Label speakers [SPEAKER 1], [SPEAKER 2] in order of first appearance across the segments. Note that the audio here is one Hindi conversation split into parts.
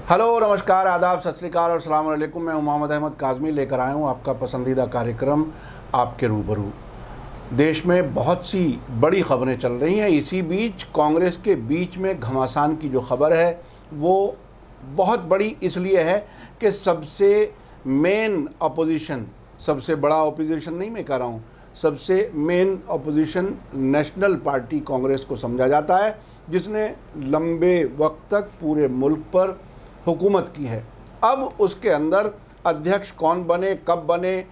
[SPEAKER 1] हेलो, नमस्कार, आदाब, सत श्री अकाल और अस्सलाम वालेकुम। मैं मोहम्मद अहमद काज़मी लेकर आया हूँ आपका पसंदीदा कार्यक्रम आपके रूबरू। देश में बहुत सी बड़ी खबरें चल रही हैं। इसी बीच कांग्रेस के बीच में घमासान की जो खबर है वो बहुत बड़ी इसलिए है कि सबसे मेन अपोजिशन, सबसे बड़ा अपोजिशन नहीं मैं कह रहा हूँ, सबसे main opposition national party Congress को समझा जाता है, जिसने लंबे वक्त तक पूरे मुल्क पर हुकूमत की है। अब उसके अंदर अध्यक्ष कौन बने, कब बने,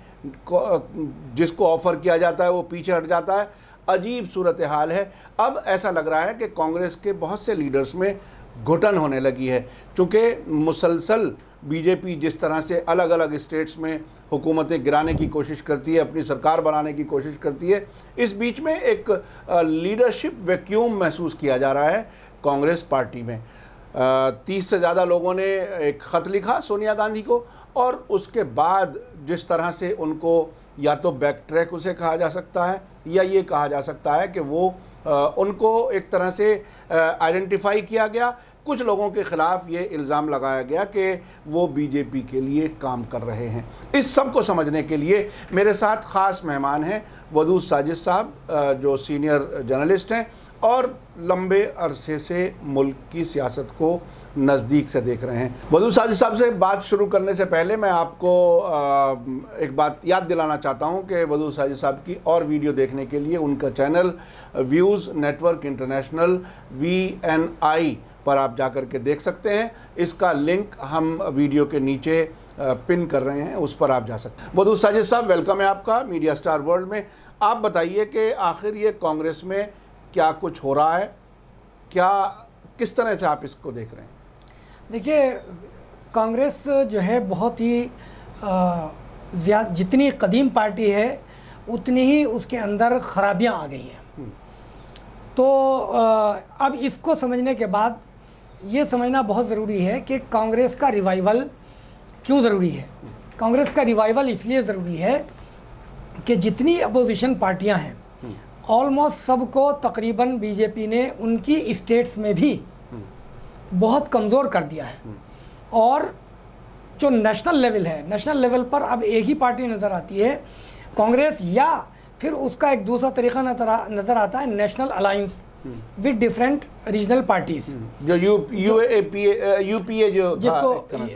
[SPEAKER 1] जिसको ऑफ़र किया जाता है वो पीछे हट जाता है। अजीब सूरत हाल है। अब ऐसा लग रहा है कि कांग्रेस के बहुत से लीडर्स में घुटन होने लगी है, चूँकि मुसलसल बीजेपी जिस तरह से अलग अलग स्टेट्स में हुकूमतें गिराने की कोशिश करती है, अपनी सरकार बनाने की कोशिश करती है, इस बीच में एक लीडरशिप वैक्यूम महसूस किया जा रहा है कांग्रेस पार्टी में। 30 से ज़्यादा लोगों ने एक ख़त लिखा सोनिया गांधी को, और उसके बाद जिस तरह से उनको या तो बैक ट्रैक उसे कहा जा सकता है या ये कहा जा सकता है कि वो उनको एक तरह से आइडेंटिफाई किया गया। कुछ लोगों के ख़िलाफ़ ये इल्ज़ाम लगाया गया कि वो बीजेपी के लिए काम कर रहे हैं। इस सब को समझने के लिए मेरे साथ ख़ास मेहमान हैं वदूद साजिद साहब, जो सीनियर जर्नलिस्ट हैं और लंबे अरसे से मुल्क की सियासत को नज़दीक से देख रहे हैं। वदूद साजिद साहब से बात शुरू करने से पहले मैं आपको एक बात याद दिलाना चाहता हूं कि वदूद साजिद साहब की और वीडियो देखने के लिए उनका channel views network international VNI पर आप जाकर के देख सकते हैं। इसका लिंक हम वीडियो के नीचे पिन कर रहे हैं, उस पर आप जा सकते हैं। वदूद साजिद साहब, वेलकम है आपका मीडिया स्टार वर्ल्ड में। आप बताइए कि आखिर ये कांग्रेस में क्या कुछ हो रहा है, क्या किस तरह से आप इसको देख रहे हैं?
[SPEAKER 2] देखिए, कांग्रेस जो है बहुत ही जितनी कदीम पार्टी है उतनी ही उसके अंदर खराबियां आ गई हैं। तो अब इसको समझने के बाद ये समझना बहुत ज़रूरी है कि कांग्रेस का रिवाइवल क्यों ज़रूरी है। कांग्रेस का रिवाइवल इसलिए ज़रूरी है कि जितनी अपोजिशन पार्टियां हैं ऑलमोस्ट सबको तकरीबन बीजेपी ने उनकी स्टेट्स में भी बहुत कमज़ोर कर दिया है। और जो नेशनल लेवल है, नेशनल लेवल पर अब एक ही पार्टी नज़र आती है कांग्रेस, या फिर उसका एक दूसरा तरीका नज़र आता है national alliance with different regional parties,
[SPEAKER 1] जो यूपीए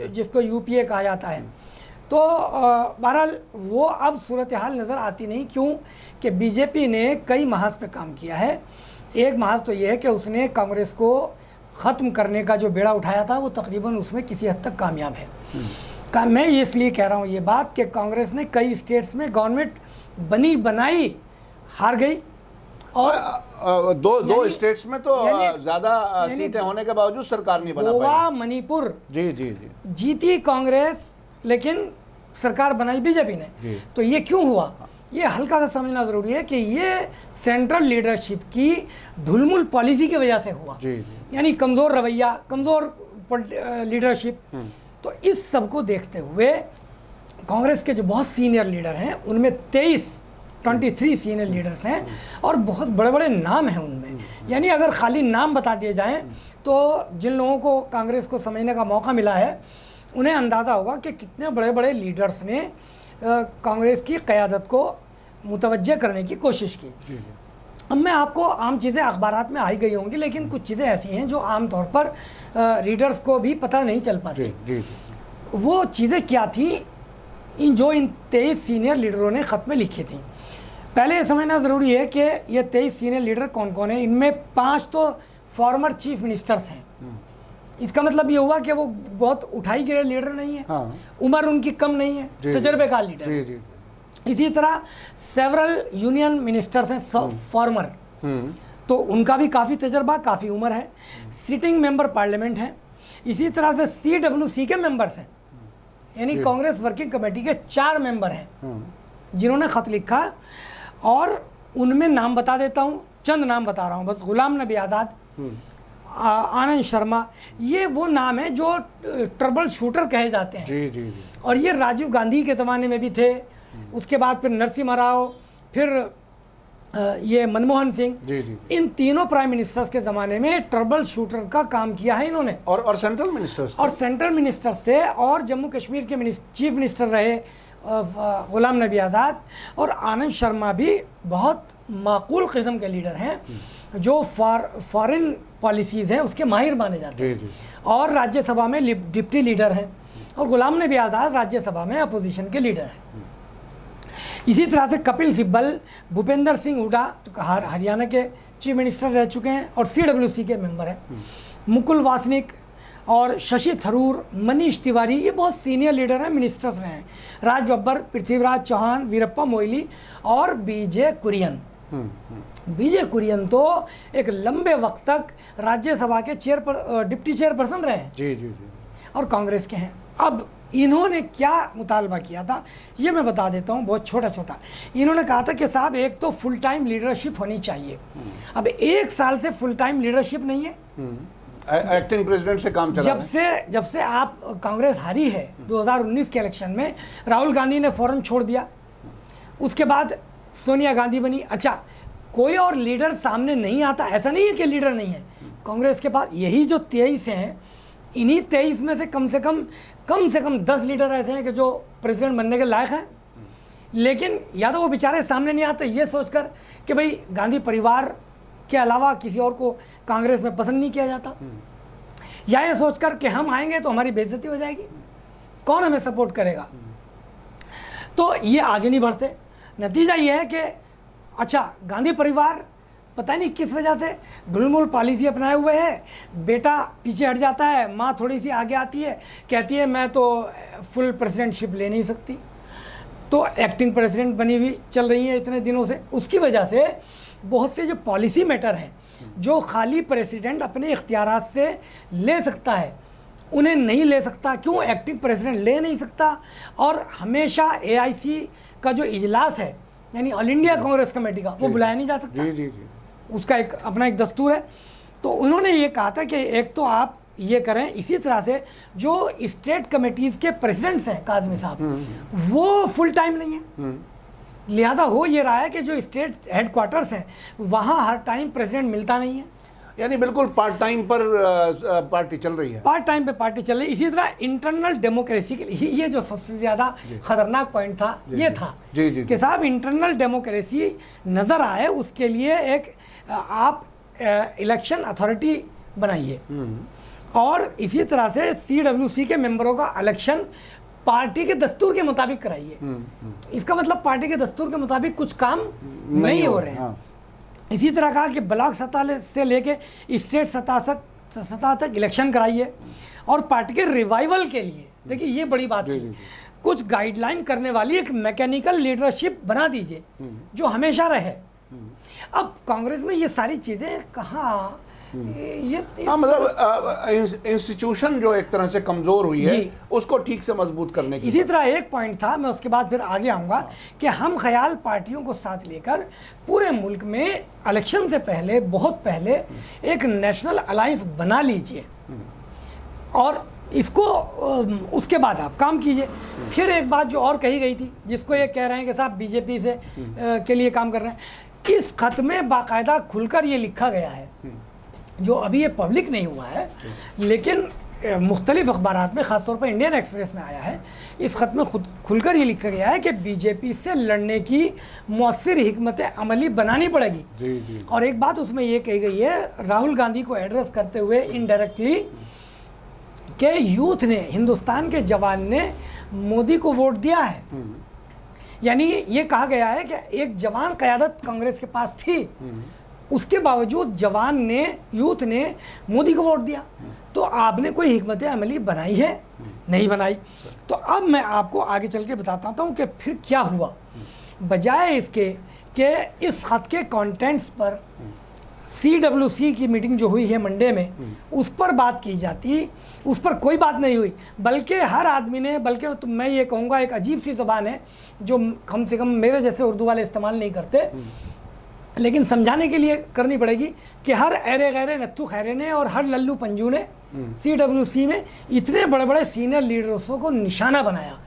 [SPEAKER 2] जिसको यूपीए कहा जाता है। तो बहरहाल वो अब सूरत हाल नज़र आती नहीं। क्यों कि बीजेपी ने कई महाज पे काम किया है। एक महाज तो ये है कि उसने कांग्रेस को ख़त्म करने का जो बेड़ा उठाया था वो तकरीबन उसमें किसी हद तक कामयाब है। मैं इसलिए कह रहा हूँ ये बात कि कांग्रेस ने कई स्टेट्स में गवर्नमेंट बनी बनाई हार गई, और
[SPEAKER 1] दो स्टेट्स में तो ज़्यादा सीटें होने के बावजूद सरकार नहीं बना पाई।
[SPEAKER 2] गोवा, मणिपुर
[SPEAKER 1] जी जी जी
[SPEAKER 2] जीती कांग्रेस, लेकिन सरकार बनाई बीजेपी ने। तो ये क्यों हुआ, ये हल्का सा समझना ज़रूरी है कि ये सेंट्रल लीडरशिप की ढुलमुल पॉलिसी की वजह से हुआ। यानी कमज़ोर रवैया, कमज़ोर लीडरशिप। तो इस सब को देखते हुए कांग्रेस के जो बहुत सीनियर लीडर हैं उनमें 23 सीनियर लीडर्स हैं और बहुत बड़े बड़े नाम हैं उनमें। यानी अगर खाली नाम बता दिए जाएं तो जिन लोगों को कांग्रेस को समझने का मौका मिला है उन्हें अंदाज़ा होगा कि कितने बड़े बड़े लीडर्स ने कांग्रेस की क़यादत को मुतवज्जे करने की कोशिश की। अब मैं आपको आम चीज़ें अखबारात में आई गई होंगी, लेकिन कुछ चीज़ें ऐसी हैं जो आम तौर पर रीडर्स को भी पता नहीं चल पाती। वो चीज़ें क्या थी इन 23 सीनियर लीडरों ने ख़त में लिखी थी। पहले ये समझना ज़रूरी है कि ये 23 सीनियर लीडर कौन कौन है। इनमें 5 तो फॉर्मर चीफ मिनिस्टर्स हैं। इसका मतलब ये हुआ कि वो बहुत उठाई गिरे लीडर नहीं है। उम्र उनकी कम नहीं है, तजर्बेकार लीडर। इसी तरह सेवरल यूनियन मिनिस्टर्स हैं फॉर्मर, तो उनका भी काफ़ी तजर्बा, काफ़ी उम्र है। सिटिंग मेंबर पार्लियामेंट हैं। इसी तरह से CWC के मेंबर्स हैं, यानी कांग्रेस वर्किंग कमेटी के 4 मेंबर हैं जिन्होंने ख़त लिखा। और उनमें नाम बता देता हूँ, चंद नाम बता रहा हूँ बस। गुलाम नबी आज़ाद, आनंद शर्मा, ये वो नाम है जो ट्रबल शूटर कहे जाते हैं। और ये राजीव गांधी के ज़माने में भी थे। उसके बाद फिर नरसिम्हा राव, फिर ये मनमोहन सिंह,
[SPEAKER 1] जी जी,
[SPEAKER 2] इन तीनों प्राइम मिनिस्टर्स के ज़माने में ट्रबल शूटर का काम किया है इन्होंने।
[SPEAKER 1] और सेंट्रल मिनिस्टर्स
[SPEAKER 2] और सेंट्रल मिनिस्टर से, और जम्मू कश्मीर के चीफ मिनिस्टर रहे गुलाम नबी आज़ाद, और आनंद शर्मा भी बहुत माकूल किस्म के लीडर हैं जो फॉरेन पॉलिसीज़ हैं उसके माहिर माने जाते हैं, और राज्यसभा में डिप्टी लीडर हैं, और गुलाम नबी आज़ाद राज्यसभा में अपोजिशन के लीडर हैं। इसी तरह से कपिल सिब्बल, भूपेंद्र सिंह हुड्डा तो हरियाणा के चीफ मिनिस्टर रह चुके हैं और CWC के मेंबर हैं, मुकुल वासनिक और शशि थरूर, मनीष तिवारी, ये बहुत सीनियर लीडर हैं, मिनिस्टर्स रहे हैं, राज बब्बर, पृथ्वीराज चौहान, वीरप्पा मोइली और बीजे कुरियन। बीजे कुरियन तो एक लंबे वक्त तक राज्यसभा के डिप्टी चेयरपर्सन रहे हैं,
[SPEAKER 1] जी जी जी,
[SPEAKER 2] और कांग्रेस के हैं। अब इन्होंने क्या मुतालबा किया था ये मैं बता देता हूँ, बहुत छोटा छोटा। इन्होंने कहा था कि साहब एक तो फुल टाइम लीडरशिप होनी चाहिए। अब 1 साल से फुल टाइम लीडरशिप नहीं है,
[SPEAKER 1] एक्टिंग प्रेसिडेंट से काम चला
[SPEAKER 2] जब से आप कांग्रेस हारी है 2019 के इलेक्शन में, राहुल गांधी ने फौरन छोड़ दिया, उसके बाद सोनिया गांधी बनी। अच्छा, कोई और लीडर सामने नहीं आता, ऐसा नहीं है कि लीडर नहीं है कांग्रेस के पास, यही जो 23 हैं, इन्हीं 23 में से कम से कम 10 लीडर ऐसे हैं कि जो प्रेसिडेंट बनने के लायक हैं, लेकिन या तो वो बेचारे सामने नहीं आते ये सोचकर कि भाई गांधी परिवार के अलावा किसी और को कांग्रेस में पसंद नहीं किया जाता, या ये सोचकर कि हम आएंगे तो हमारी बेइज्जती हो जाएगी, कौन हमें सपोर्ट करेगा, तो ये आगे नहीं बढ़ते। नतीजा ये है कि अच्छा, गांधी परिवार पता नहीं किस वजह से ढुलमुल पॉलिसी अपनाए हुए है, बेटा पीछे हट जाता है, माँ थोड़ी सी आगे आती है, कहती है मैं तो फुल प्रेसिडेंटशिप ले नहीं सकती, तो एक्टिंग प्रेसिडेंट बनी हुई चल रही है इतने दिनों से। उसकी वजह से बहुत से जो पॉलिसी मैटर हैं जो खाली प्रेसिडेंट अपने इख्तियारात से ले सकता है उन्हें नहीं ले सकता। क्यों एक्टिंग प्रेसिडेंट ले नहीं सकता? और हमेशा AIC का जो इजलास है, यानी ऑल इंडिया कांग्रेस कमेटी का, वो बुलाया नहीं जा सकता।
[SPEAKER 1] जी जी जी,
[SPEAKER 2] उसका अपना एक दस्तूर है। तो उन्होंने ये कहा था कि एक तो आप ये करें, इसी तरह से जो स्टेट कमेटीज़ के प्रेसिडेंट्स हैं काज़मी साहब, वो फुल टाइम नहीं है, लिहाजा हो ये रहा है कि जो स्टेट हेडक्वार्टर्स हैं वहाँ हर टाइम प्रेसिडेंट मिलता नहीं है,
[SPEAKER 1] यानी बिल्कुल पार्ट टाइम पर पार्टी चल रही है,
[SPEAKER 2] पार्ट टाइम पे पार्टी चल रही है। इसी तरह इंटरनल डेमोक्रेसी के लिए ये जो सबसे ज़्यादा खतरनाक पॉइंट था ये था कि साहब इंटरनल डेमोक्रेसी नज़र आए उसके लिए एक आप इलेक्शन अथॉरिटी बनाइए, और इसी तरह से CWC के मेंबरों का इलेक्शन पार्टी के दस्तूर के मुताबिक कराइए। तो इसका मतलब पार्टी के दस्तूर के मुताबिक कुछ काम नहीं हो रहे हैं। इसी तरह कहा कि ब्लॉक सतह से लेके स्टेट सतह तक इलेक्शन कराइए, और पार्टी के रिवाइवल के लिए देखिए ये बड़ी बात थी, कुछ गाइडलाइन करने वाली एक मैकेनिकल लीडरशिप बना दीजिए जो हमेशा रहे। अब कांग्रेस में ये सारी चीज़ें कहाँ, ये
[SPEAKER 1] मतलब इंस्टीट्यूशन जो एक तरह से कमज़ोर हुई है उसको ठीक से मजबूत करने की।
[SPEAKER 2] इसी तरह एक पॉइंट था, मैं उसके बाद फिर आगे आऊँगा, कि हम ख्याल पार्टियों को साथ लेकर पूरे मुल्क में इलेक्शन से पहले, बहुत पहले एक नेशनल अलायंस बना लीजिए, और इसको उसके बाद आप काम कीजिए। फिर एक बात जो और कही गई थी, जिसको ये कह रहे हैं कि साहब BJP से के लिए काम कर रहे हैं, इस खत में बाकायदा खुलकर ये लिखा गया है, जो अभी ये पब्लिक नहीं हुआ है लेकिन मुख्तलिफ अखबारात में, ख़ासतौर पर इंडियन एक्सप्रेस में आया है, इस ख़त में खुलकर ये लिखा गया है कि BJP से लड़ने की मौसर हिकमत अमली बनानी पड़ेगी। जी। और एक बात उसमें ये कही गई है, राहुल गांधी को एड्रेस करते हुए इनडायरेक्टली, कि यूथ ने, हिंदुस्तान के जवान ने मोदी को वोट दिया है, यानी ये कहा गया है कि एक जवान क़यादत कांग्रेस के पास थी, उसके बावजूद जवान ने, यूथ ने मोदी को वोट दिया, तो आपने कोई हिकमत अमली बनाई है? नहीं बनाई। तो अब मैं आपको आगे चल के बताता हूँ कि फिर क्या हुआ। बजाय इसके कि इस खत के कंटेंट्स पर CWC की मीटिंग जो हुई है मंडे में, उस पर बात की जाती, उस पर कोई बात नहीं हुई, बल्कि हर आदमी ने, बल्कि तो मैं ये कहूँगा एक अजीब सी ज़बान है जो कम से कम मेरे जैसे उर्दू वाले इस्तेमाल नहीं करते, लेकिन समझाने के लिए करनी पड़ेगी, कि हर ऐरे गैरे नत्थु खैरे ने और हर लल्लू पंजू ने CWC में इतने बड़े बड़े सीनियर लीडर्सों को निशाना बनाया,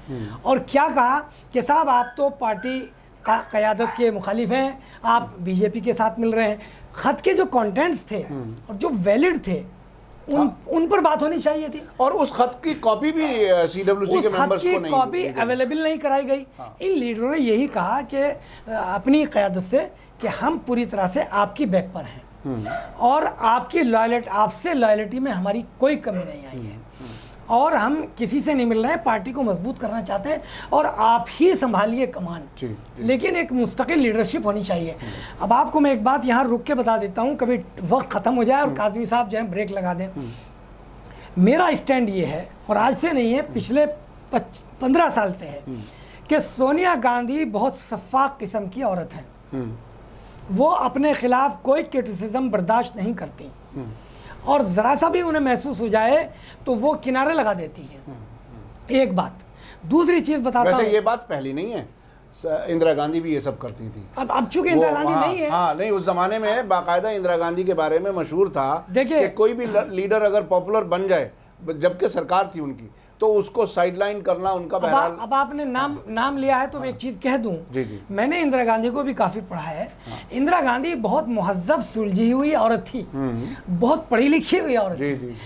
[SPEAKER 2] और क्या कहा कि साहब आप तो पार्टी क़यादत के मुखालिफ हैं, आप बीजेपी के साथ मिल रहे हैं। ख़त के जो कंटेंट्स थे और जो वैलिड थे उन पर बात होनी चाहिए थी।
[SPEAKER 1] और उस खत की कॉपी भी CWC के मेंबर्स को नहीं,
[SPEAKER 2] कॉपी अवेलेबल नहीं कराई गई। इन लीडरों ने यही कहा कि अपनी क़यादत से कि हम पूरी तरह से आपकी बैक पर हैं और आपकी लॉयल्टी, आपसे लॉयल्टी में हमारी कोई कमी नहीं आई है और हम किसी से नहीं मिल रहे हैं, पार्टी को मजबूत करना चाहते हैं और आप ही संभालिए कमान। लेकिन एक मुस्तकिल लीडरशिप होनी चाहिए। अब आपको मैं एक बात यहाँ रुक के बता देता हूँ, कभी वक्त ख़त्म हो जाए और काज़मी साहब जो है ब्रेक लगा दें। मेरा स्टैंड ये है, और आज से नहीं है, पिछले 15 साल से है, कि सोनिया गांधी बहुत शफ़ाफ किस्म की औरत हैं। वो अपने खिलाफ कोई क्रिटिसिज्म बर्दाश्त नहीं करती और ज़रा सा भी उन्हें महसूस हो जाए तो वो किनारे लगा देती है। एक बात। दूसरी चीज़ बताता हूँ,
[SPEAKER 1] वैसे ये बात पहली नहीं है, इंदिरा गांधी भी ये सब करती थी।
[SPEAKER 2] अब चूंकि इंदिरा गांधी नहीं है,
[SPEAKER 1] हाँ नहीं, उस जमाने में बाकायदा इंदिरा गांधी के बारे में मशहूर था कि कोई भी लीडर अगर पॉपुलर बन जाए, जबकि सरकार थी उनकी, तो उसको साइडलाइन करना उनका बहरहाल।
[SPEAKER 2] अब आपने नाम लिया है तो मैं एक चीज़ कह दूं,
[SPEAKER 1] जी। मैंने
[SPEAKER 2] मैंने इंदिरा गांधी को भी काफ़ी पढ़ा है। इंदिरा गांधी बहुत मुहज्जब सुलझी हुई औरत थी, बहुत पढ़ी लिखी हुई औरत थी।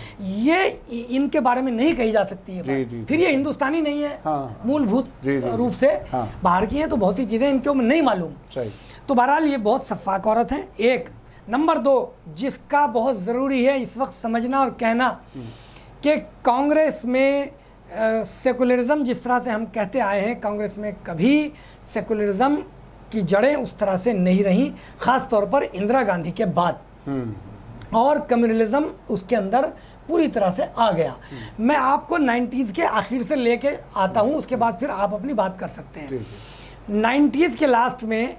[SPEAKER 2] ये इनके बारे में नहीं कही जा सकती है बात। फिर ये हिंदुस्तानी नहीं है, मूलभूत रूप से बाहर की हैं, तो बहुत सी चीज़ें इनके नहीं मालूम। तो बहरहाल ये बहुत शफ़ाक औरत हैं। एक नंबर 2, जिसका बहुत ज़रूरी है इस वक्त समझना और कहना कि कांग्रेस में सेकुलरिज्म जिस तरह से हम कहते आए हैं, कांग्रेस में कभी सेकुलरिज्म की जड़ें उस तरह से नहीं रहीं, ख़ास तौर पर इंदिरा गांधी के बाद। और कम्युनलिज्म उसके अंदर पूरी तरह से आ गया। मैं आपको 90s के आखिर से लेके आता हूँ, उसके बाद फिर आप अपनी बात कर सकते हैं। 90s के लास्ट में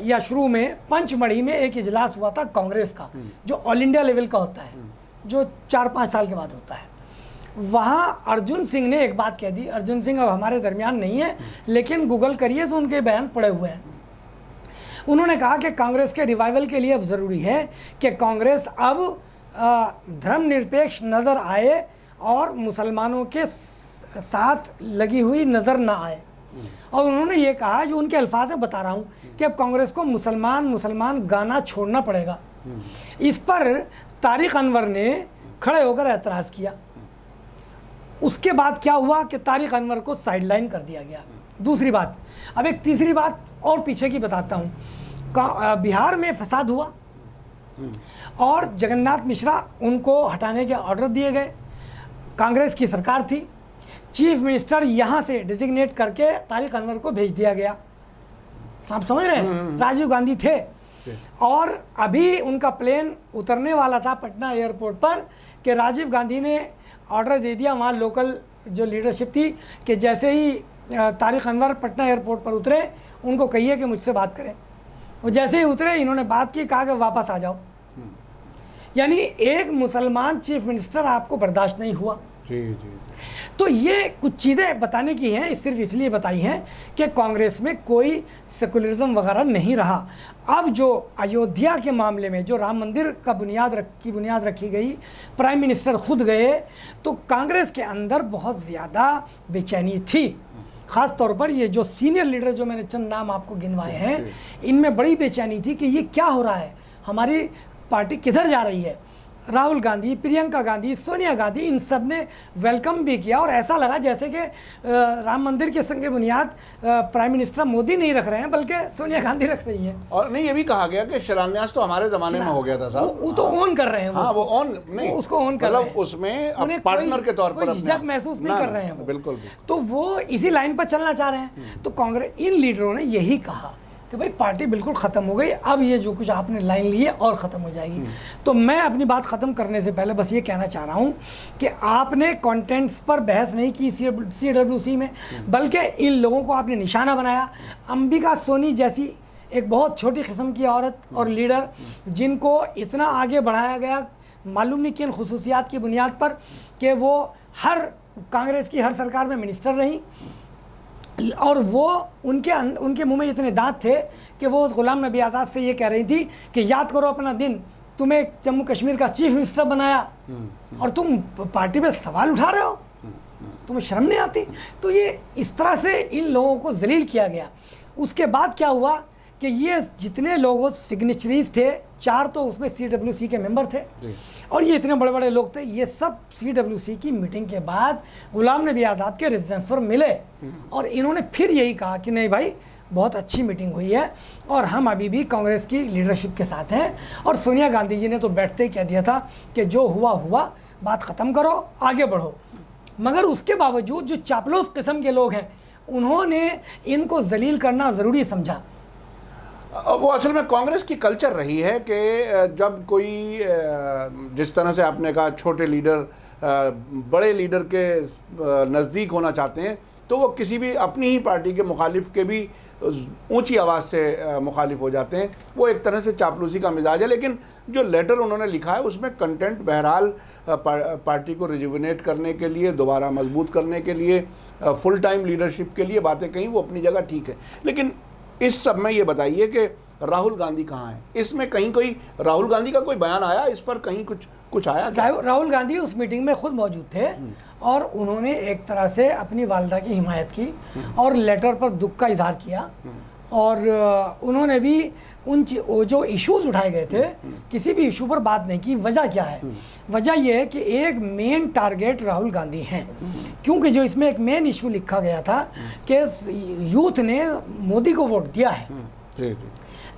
[SPEAKER 2] या शुरू में पंचमढ़ी में एक इजलास हुआ था कांग्रेस का, जो ऑल इंडिया लेवल का होता है, जो 4-5 साल के बाद होता है। वहाँ अर्जुन सिंह ने एक बात कह दी। अर्जुन सिंह अब हमारे दरमियान नहीं है, लेकिन गूगल करिए तो उनके बयान पड़े हुए हैं। उन्होंने कहा कि कांग्रेस के रिवाइवल के लिए अब ज़रूरी है कि कांग्रेस अब धर्मनिरपेक्ष नज़र आए और मुसलमानों के साथ लगी हुई नज़र ना आए। और उन्होंने ये कहा, जो उनके अल्फाज में बता रहा हूँ, कि अब कांग्रेस को मुसलमान गाना छोड़ना पड़ेगा। इस पर तारिक अनवर ने खड़े होकर एतराज़ किया। उसके बाद क्या हुआ कि तारिक अनवर को साइडलाइन कर दिया गया। दूसरी बात। अब एक तीसरी बात और पीछे की बताता हूँ। बिहार में फसाद हुआ और जगन्नाथ मिश्रा उनको हटाने के ऑर्डर दिए गए। कांग्रेस की सरकार थी, चीफ मिनिस्टर यहाँ से डिजिग्नेट करके तारिक अनवर को भेज दिया गया। आप समझ रहे हैं, राजीव गांधी थे और अभी उनका प्लेन उतरने वाला था पटना एयरपोर्ट पर कि राजीव गांधी ने ऑर्डर दे दिया वहाँ लोकल जो लीडरशिप थी कि जैसे ही तारिक अनवर पटना एयरपोर्ट पर उतरे, उनको कहिए कि मुझसे बात करें। वो जैसे ही उतरे, इन्होंने बात की, कहा कि वापस आ जाओ। यानी एक मुसलमान चीफ मिनिस्टर आपको बर्दाश्त नहीं हुआ।
[SPEAKER 1] जी।
[SPEAKER 2] तो ये कुछ चीज़ें बताने की हैं, सिर्फ इसलिए बताई हैं कि कांग्रेस में कोई सेकुलरिज्म वगैरह नहीं रहा। अब जो अयोध्या के मामले में जो राम मंदिर का बुनियाद रखी गई, प्राइम मिनिस्टर खुद गए, तो कांग्रेस के अंदर बहुत ज़्यादा बेचैनी थी। ख़ास तौर पर ये जो सीनियर लीडर, जो मैंने चंद नाम आपको गिनवाए हैं, इनमें बड़ी बेचैनी थी कि ये क्या हो रहा है, हमारी पार्टी किधर जा रही है। राहुल गांधी, प्रियंका गांधी, सोनिया गांधी, इन सब ने वेलकम भी किया और ऐसा लगा जैसे कि राम मंदिर के संग बुनियाद प्राइम मिनिस्टर मोदी नहीं रख रहे हैं, बल्कि सोनिया गांधी रख रही हैं।
[SPEAKER 1] और नहीं, ये भी कहा गया कि शिलान्यास तो हमारे ज़माने में हो गया था साहब।
[SPEAKER 2] वो तो ऑन कर रहे हैं।
[SPEAKER 1] हाँ, वो ऑन नहीं,
[SPEAKER 2] उसको ऑन कर रहे हैं।
[SPEAKER 1] उसमें अब पार्टनर के तौर पर
[SPEAKER 2] झिझक महसूस नहीं कर रहे हैं वो।
[SPEAKER 1] बिल्कुल।
[SPEAKER 2] तो वो इसी लाइन पर चलना चाह रहे हैं। तो कांग्रेस, इन लीडरों ने यही कहा कि भाई पार्टी बिल्कुल ख़त्म हो गई, अब ये जो कुछ आपने लाइन ली है और ख़त्म हो जाएगी। तो मैं अपनी बात ख़त्म करने से पहले बस ये कहना चाह रहा हूँ कि आपने कंटेंट्स पर बहस नहीं की CWC में, बल्कि इन लोगों को आपने निशाना बनाया। अंबिका सोनी जैसी एक बहुत छोटी किस्म की औरत और लीडर, जिनको इतना आगे बढ़ाया गया मालूम नहीं किन खुसूसियात की बुनियाद पर कि वो कांग्रेस की हर सरकार में मिनिस्टर रही, और वो उनके मुंह में इतने दांत थे कि वो गुलाम नबी आज़ाद से ये कह रही थी कि याद करो अपना दिन, तुम्हें जम्मू कश्मीर का चीफ मिनिस्टर बनाया और तुम पार्टी पे सवाल उठा रहे हो, तुम्हें शर्म नहीं आती। तो ये इस तरह से इन लोगों को जलील किया गया। उसके बाद क्या हुआ कि ये जितने लोगों सिग्नेचरीज थे, 4 तो उसमें CWC के मेंबर थे और ये इतने बड़े बड़े लोग थे, ये सब CWC की मीटिंग के बाद गुलाम नबी आज़ाद के रेजिडेंस पर मिले और इन्होंने फिर यही कहा कि नहीं भाई, बहुत अच्छी मीटिंग हुई है और हम अभी भी कांग्रेस की लीडरशिप के साथ हैं। और सोनिया गांधी जी ने तो बैठते ही कह दिया था कि जो हुआ हुआ, बात ख़त्म करो, आगे बढ़ो। मगर उसके बावजूद जो चापलूस किस्म के लोग हैं, उन्होंने इनको जलील करना ज़रूरी समझा।
[SPEAKER 1] वो असल में कांग्रेस की कल्चर रही है कि जब कोई, जिस तरह से आपने कहा, छोटे लीडर बड़े लीडर के नज़दीक होना चाहते हैं, तो वो किसी भी अपनी ही पार्टी के मुखालिफ के भी ऊंची आवाज़ से मुखालिफ हो जाते हैं। वो एक तरह से चापलूसी का मिजाज है। लेकिन जो लेटर उन्होंने लिखा है उसमें कंटेंट बहरहाल पार्टी को रिजुविनेट करने के लिए, दोबारा मजबूत करने के लिए, फुल टाइम लीडरशिप के लिए बातें कहीं, वो अपनी जगह ठीक है। लेकिन इस सब में ये बताइए कि राहुल गांधी कहाँ हैं? इसमें कहीं कोई राहुल गांधी का कोई बयान आया इस पर? कहीं कुछ आया?
[SPEAKER 2] राहुल गांधी उस मीटिंग में खुद मौजूद थे और उन्होंने एक तरह से अपनी वालिदा की हिमायत की और लेटर पर दुख का इजहार किया और उन्होंने भी वो जो इश्यूज उठाए गए थे, किसी भी इशू पर बात नहीं की। वजह क्या है? वजह यह है कि एक मेन टारगेट राहुल गांधी हैं, क्योंकि जो इसमें एक मेन इशू लिखा गया था कि यूथ ने मोदी को वोट दिया है।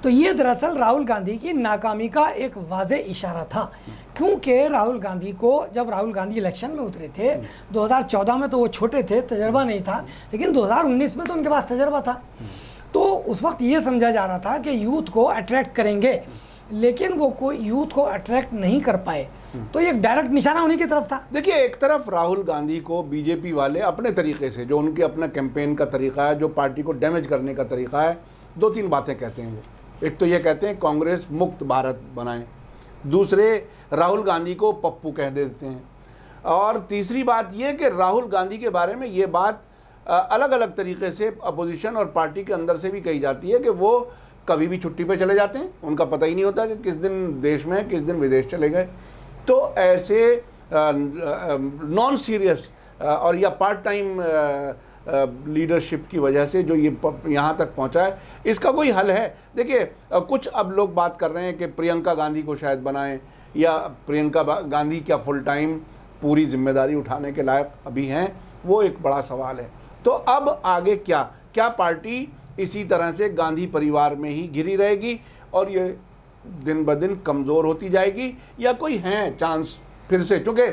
[SPEAKER 2] तो ये दरअसल राहुल गांधी की नाकामी का एक वाज़ेह इशारा था, क्योंकि राहुल गांधी को, जब राहुल गांधी इलेक्शन में उतरे थे 2014 में, तो वो छोटे थे, तजर्बा नहीं था, लेकिन 2019 में तो उनके पास तजर्बा था। तो उस वक्त ये समझा जा रहा था कि यूथ को अट्रैक्ट करेंगे, लेकिन वो कोई यूथ को अट्रैक्ट नहीं कर पाए। तो ये एक डायरेक्ट निशाना उन्हीं की तरफ था।
[SPEAKER 1] देखिए, एक तरफ राहुल गांधी को बीजेपी वाले अपने तरीके से, जो उनके अपना कैंपेन का तरीका है, जो पार्टी को डैमेज करने का तरीका है, 2-3 बातें कहते हैं वो। एक तो ये कहते हैं कांग्रेस मुक्त भारत बनाएं, दूसरे राहुल गांधी को पप्पू कह देते हैं, और तीसरी बात ये कि राहुल गांधी के बारे में ये बात अलग अलग तरीके से अपोजिशन और पार्टी के अंदर से भी कही जाती है कि वो कभी भी छुट्टी पे चले जाते हैं, उनका पता ही नहीं होता कि किस दिन देश में, किस दिन विदेश चले गए। तो ऐसे नॉन सीरियस और या पार्ट टाइम लीडरशिप की वजह से जो ये यहाँ तक पहुँचा है, इसका कोई हल है? देखिए, कुछ अब लोग बात कर रहे हैं कि प्रियंका गांधी को शायद बनाएं, या प्रियंका गांधी क्या फुल टाइम पूरी जिम्मेदारी उठाने के लायक अभी हैं, वो एक बड़ा सवाल है। तो अब आगे क्या पार्टी इसी तरह से गांधी परिवार में ही घिरी रहेगी और ये दिन ब दिन कमज़ोर होती जाएगी, या कोई है चांस फिर से? चूँकि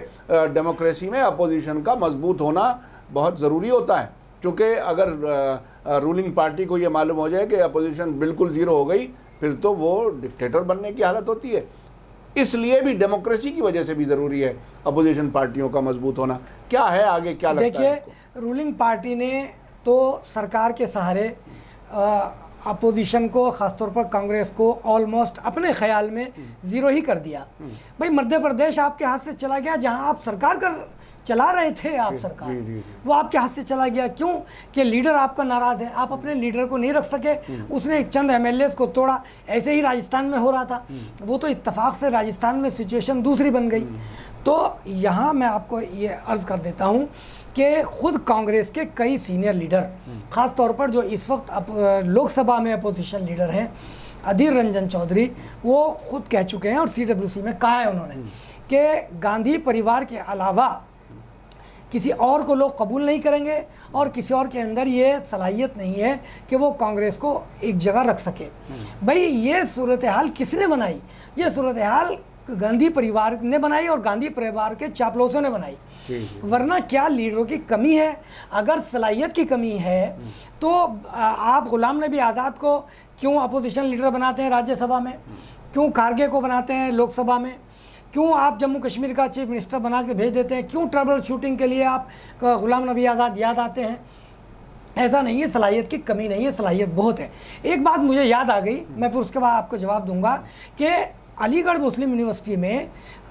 [SPEAKER 1] डेमोक्रेसी में अपोजिशन का मजबूत होना बहुत ज़रूरी होता है, क्योंकि अगर रूलिंग पार्टी को ये मालूम हो जाए कि अपोजिशन बिल्कुल ज़ीरो हो गई, फिर तो वो डिक्टेटर बनने की हालत होती है। इसलिए भी डेमोक्रेसी की वजह से भी ज़रूरी है अपोजिशन पार्टियों का मजबूत होना। क्या है आगे, क्या लगता है?
[SPEAKER 2] देखिए, रूलिंग पार्टी ने तो सरकार के सहारे अपोजिशन को, ख़ासतौर पर कांग्रेस को, ऑलमोस्ट अपने ख्याल में ज़ीरो ही कर दिया। भाई, मध्य प्रदेश आपके हाथ से चला गया, जहां आप सरकार चला रहे थे, आप सरकार, वो आपके हाथ से चला गया। क्यों? कि लीडर आपका नाराज़ है, आप अपने लीडर को नहीं रख सके, उसने एक चंद MLAs को तोड़ा। ऐसे ही राजस्थान में हो रहा था, वो तो इत्तेफाक से राजस्थान में सिचुएशन दूसरी बन गई। तो यहाँ मैं आपको ये अर्ज़ कर देता हूँ कि खुद कांग्रेस के कई सीनियर लीडर, ख़ास तौर पर जो इस वक्त लोकसभा में अपोजिशन लीडर हैं, अधीर रंजन चौधरी, वो खुद कह चुके हैं और CWC में कहा है उन्होंने कि गांधी परिवार के अलावा किसी और को लोग कबूल नहीं करेंगे और किसी और के अंदर ये सलाहियत नहीं है कि वो कांग्रेस को एक जगह रख सके। भाई, ये सूरत हाल किसने बनाई? ये सूरत हाल गांधी परिवार ने बनाई और गांधी परिवार के चापलूसों ने बनाई। वरना क्या लीडरों की कमी है? अगर सलाहियत की कमी है तो आप गुलाम नबी आज़ाद को क्यों अपोजिशन लीडर बनाते हैं राज्यसभा में? क्यों खारगे को बनाते हैं लोकसभा में? क्यों आप जम्मू कश्मीर का चीफ मिनिस्टर बना के भेज देते हैं? क्यों ट्रबल शूटिंग के लिए आप गुलाम नबी आज़ाद याद आते हैं? ऐसा नहीं है, सलाहियत की कमी नहीं है, सलाहियत बहुत है। एक बात मुझे याद आ गई, मैं फिर उसके बाद आपको जवाब दूंगा कि अलीगढ़ मुस्लिम यूनिवर्सिटी में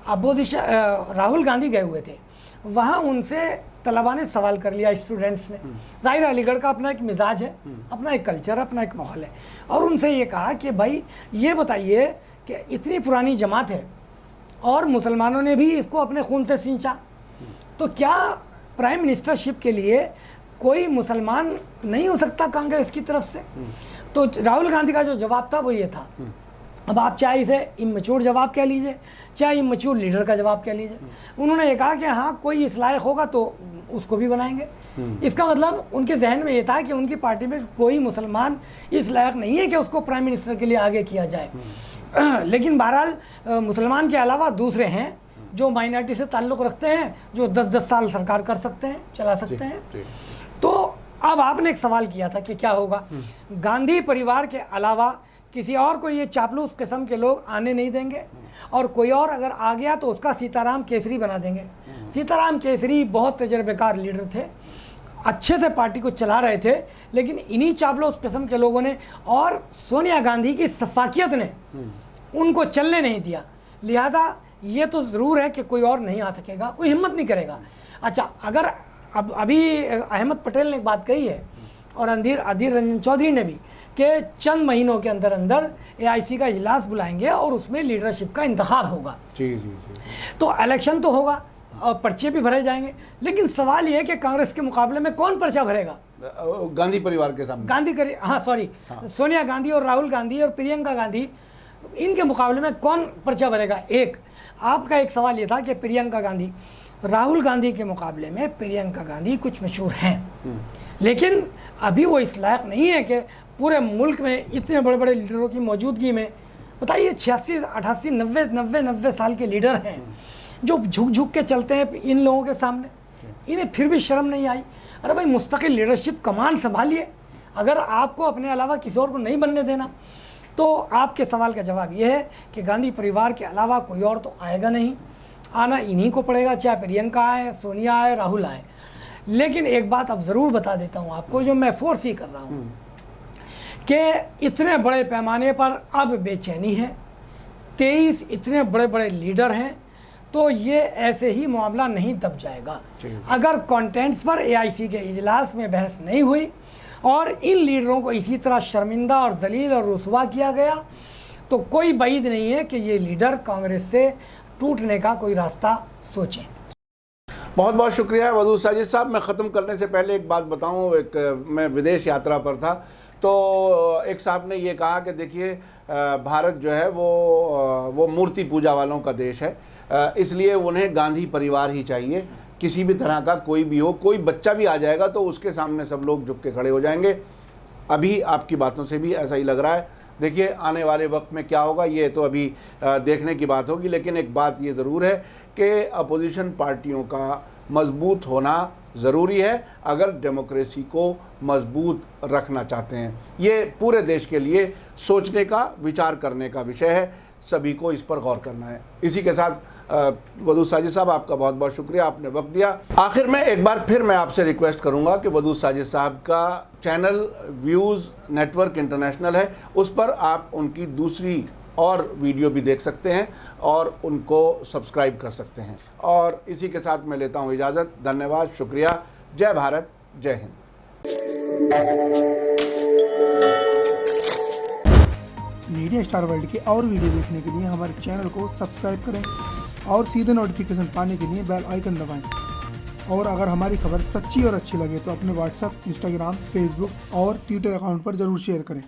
[SPEAKER 2] अपोजिशन राहुल गांधी गए हुए थे, वहाँ उनसे तलबा ने सवाल कर लिया, स्टूडेंट्स ने। ज़ाहिर अलीगढ़ का अपना एक मिजाज है, अपना एक कल्चर, अपना एक माहौल है, और उनसे ये कहा कि भाई ये बताइए कि इतनी पुरानी जमात है और मुसलमानों ने भी इसको अपने खून से सींचा, तो क्या प्राइम मिनिस्टरशिप के लिए कोई मुसलमान नहीं हो सकता कांग्रेस की तरफ से? तो राहुल गांधी का जो जवाब था वो ये था। अब आप चाहे इसे इमेच्योर जवाब कह लीजिए, चाहे इमेच्योर लीडर का जवाब कह लीजिए। उन्होंने ये कहा कि हाँ कोई इस लायक होगा तो उसको भी बनाएंगे। इसका मतलब उनके जहन में ये था कि उनकी पार्टी में कोई मुसलमान इस लायक नहीं है कि उसको प्राइम मिनिस्टर के लिए आगे किया जाए। लेकिन बहरहाल मुसलमान के अलावा दूसरे हैं जो माइनॉरिटी से ताल्लुक़ रखते हैं, जो 10-10 साल सरकार कर सकते हैं, चला सकते हैं। तो अब आपने एक सवाल किया था कि क्या होगा, गांधी परिवार के अलावा किसी और को ये चापलूस किस्म के लोग आने नहीं देंगे, और कोई और अगर आ गया तो उसका सीताराम केसरी बना देंगे। सीताराम केसरी बहुत तजर्बेकार लीडर थे, अच्छे से पार्टी को चला रहे थे, लेकिन इन्हीं चापलूस किस्म के लोगों ने और सोनिया गांधी की सफाकियत ने उनको चलने नहीं दिया। लिहाजा ये तो ज़रूर है कि कोई और नहीं आ सकेगा, कोई हिम्मत नहीं करेगा। अच्छा, अगर अब अभी अहमद पटेल ने एक बात कही है और अधीर रंजन चौधरी ने भी, कि चंद महीनों के अंदर अंदर AIC का इजलास बुलाएंगे और उसमें लीडरशिप का इंतखाब होगा।
[SPEAKER 1] जी।
[SPEAKER 2] तो इलेक्शन तो होगा और पर्चे भी भरे जाएंगे, लेकिन सवाल ये है कि कांग्रेस के मुकाबले में कौन पर्चा भरेगा?
[SPEAKER 1] गांधी परिवार के सामने
[SPEAKER 2] सोनिया गांधी और राहुल गांधी और प्रियंका गांधी, इनके मुकाबले में कौन पर्चा भरेगा? एक आपका एक सवाल ये था कि प्रियंका गांधी, राहुल गांधी के मुकाबले में प्रियंका गांधी कुछ मशहूर हैं, लेकिन अभी वो इस लायक नहीं है कि पूरे मुल्क में इतने बड़े बड़े लीडरों की मौजूदगी में, बताइए 86, 88, 90 साल के लीडर हैं जो झुक झुक के चलते हैं इन लोगों के सामने, इन्हें फिर भी शर्म नहीं आई। अरे भाई, मुस्तकिल लीडरशिप कमान संभालिए। अगर आपको अपने अलावा किसी और को नहीं बनने देना, तो आपके सवाल का जवाब यह है कि गांधी परिवार के अलावा कोई और तो आएगा नहीं, आना इन्हीं को पड़ेगा, चाहे प्रियंका आए, सोनिया आए, राहुल आए। लेकिन एक बात अब ज़रूर बता देता हूँ आपको, जो मैं फोर्स ही कर रहा हूँ, कि इतने बड़े पैमाने पर अब बेचैनी है, 23 इतने बड़े बड़े लीडर हैं, तो ये ऐसे ही मामला नहीं दब जाएगा। अगर कंटेंट्स पर AIC के इजलास में बहस नहीं हुई और इन लीडरों को इसी तरह शर्मिंदा और जलील और रुसवा किया गया, तो कोई बाइद नहीं है कि ये लीडर कांग्रेस से टूटने का कोई रास्ता सोचें।
[SPEAKER 1] बहुत बहुत शुक्रिया वदूद साजिद साहब। मैं ख़त्म करने से पहले एक बात बताऊं, मैं विदेश यात्रा पर था, तो एक साहब ने ये कहा कि देखिए भारत जो है वो मूर्ति पूजा वालों का देश है, इसलिए उन्हें गांधी परिवार ही चाहिए। किसी भी तरह का कोई भी हो, कोई बच्चा भी आ जाएगा तो उसके सामने सब लोग झुक के खड़े हो जाएंगे। अभी आपकी बातों से भी ऐसा ही लग रहा है। देखिए आने वाले वक्त में क्या होगा ये तो अभी देखने की बात होगी, लेकिन एक बात ये ज़रूर है कि अपोजिशन पार्टियों का मजबूत होना ज़रूरी है अगर डेमोक्रेसी को मजबूत रखना चाहते हैं। ये पूरे देश के लिए सोचने का, विचार करने का विषय है, सभी को इस पर गौर करना है। इसी के साथ वदूद साजिद साहब, आपका बहुत बहुत शुक्रिया, आपने वक्त दिया। आखिर में एक बार फिर मैं आपसे रिक्वेस्ट करूंगा कि वदूद साजिद साहब का चैनल व्यूज़ नेटवर्क इंटरनेशनल है, उस पर आप उनकी दूसरी और वीडियो भी देख सकते हैं और उनको सब्सक्राइब कर सकते हैं। और इसी के साथ मैं लेता हूं इजाज़त। धन्यवाद, शुक्रिया, जय भारत, जय हिंद।
[SPEAKER 3] मीडिया स्टार वर्ल्ड के और वीडियो देखने के लिए हमारे चैनल को सब्सक्राइब करें और सीधे नोटिफिकेशन पाने के लिए बेल आइकन दबाएं। और अगर हमारी खबर सच्ची और अच्छी लगे तो अपने व्हाट्सएप, इंस्टाग्राम, फेसबुक और ट्विटर अकाउंट पर ज़रूर शेयर करें।